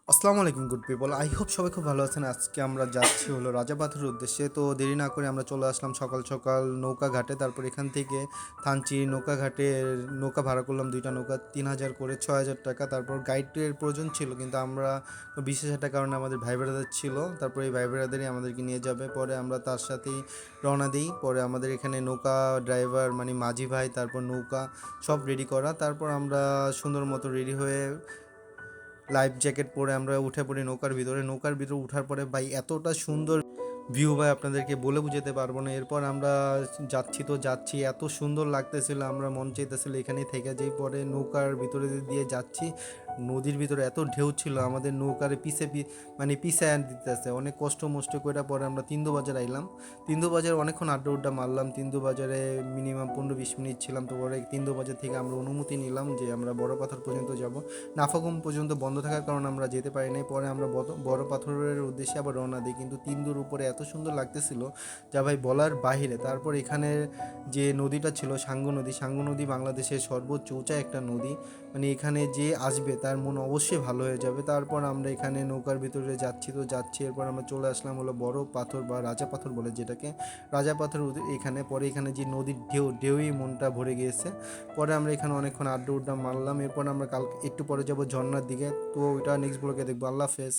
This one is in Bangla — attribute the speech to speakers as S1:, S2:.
S1: আসসালামু আলাইকুম গুড পিপল, আই হোপ সবাই খুব ভালো আছেন। আজকে আমরা যাচ্ছি হলো রাজাপাথরের উদ্দেশ্যে। তো দেরি না করে আমরা চলে আসলাম সকাল সকাল নৌকা ঘাটে। তারপর এখান থেকে থানচি নৌকা ঘাটে নৌকা ভাড়া করলাম, দুইটা নৌকা 3,000 করে 6,000 টাকা। তারপর গাইডের প্রয়োজন ছিল, কিন্তু আমরা বিশেষ একটা কারণে আমাদের ভাই ব্রাদার ছিল, তারপর এই ভাই ব্রাদারই আমাদেরকে নিয়ে যাবে। পরে আমরা তার সাথেই রওনা দিই। পরে আমাদের এখানে নৌকা ড্রাইভার মানে মাঝি ভাই, তারপর নৌকা সব রেডি করা। তারপর আমরা সুন্দর মতো রেডি হয়ে লাইফ জ্যাকেট পরে আমরা উঠে পড়ি নৌকার ভিতরে। নৌকার ভিতরে উঠার পরে ভাই এতটা সুন্দর ভিউ ভাই আপনাদেরকে বলে বুঝাতে পারবো না। এরপর আমরা যাচ্ছি তো যাচ্ছি, এত সুন্দর লাগতেছিল, আমরা মন চাইতেছিল এখানেই থেকে যাই। পরে নৌকার ভিতরে দিয়ে যাচ্ছি, নদীর ভিতরে এত ঢেউ ছিল, আমাদের নৌকার মানে পিছে আন দিতেছে, অনেক কষ্ট মষ্ট করে। পরে আমরা তিন্দুবাজার আইলাম। তিন্দুবাজার অনেকক্ষণ আড্ডা উড্ডা মারলাম। তিন্দুবাজারে মিনিমাম 15-20 মিনিট ছিলাম। তো পরে তিন্দুবাজার থেকে আমরা অনুমতি নিলাম যে আমরা বড় পাথর পর্যন্ত যাব। নাফাগুম পর্যন্ত বন্ধ থাকার কারণে আমরা যেতে পারি নাই। পরে আমরা বড় পাথরের উদ্দেশ্যে আবার রওনা দিই, কিন্তু তিন্দুর উপরে এত সুন্দর লাগতেছিল যা ভাই বলার বাহিরে। তারপর এখানে যে নদীটা ছিল সাঙ্গু নদী, সাঙ্গু নদী বাংলাদেশের সর্বোচ্চ উঁচা একটা নদী। মানে এখানে যে আসবে তার মন অবশ্যই ভালো হয়ে যাবে। তারপর আমরা এখানে নৌকার ভিতরে যাচ্ছি তো যাচ্ছি, এরপর আমরা চলে আসলাম হলো বড় পাথর বা রাজা পাথর বলে যেটাকে, রাজা পাথর এখানে। পরে এখানে যে নদীর ঢেউই মনটা ভরে গিয়েছে। পরে আমরা এখানে অনেকক্ষণ আড্ডা উড্ডা মারলাম। এরপর আমরা কাল একটু পরে যাব ঝর্ণার দিকে। তো ওইটা নেক্সট ব্লগে দেখবো। আল্লাহ হাফেজ।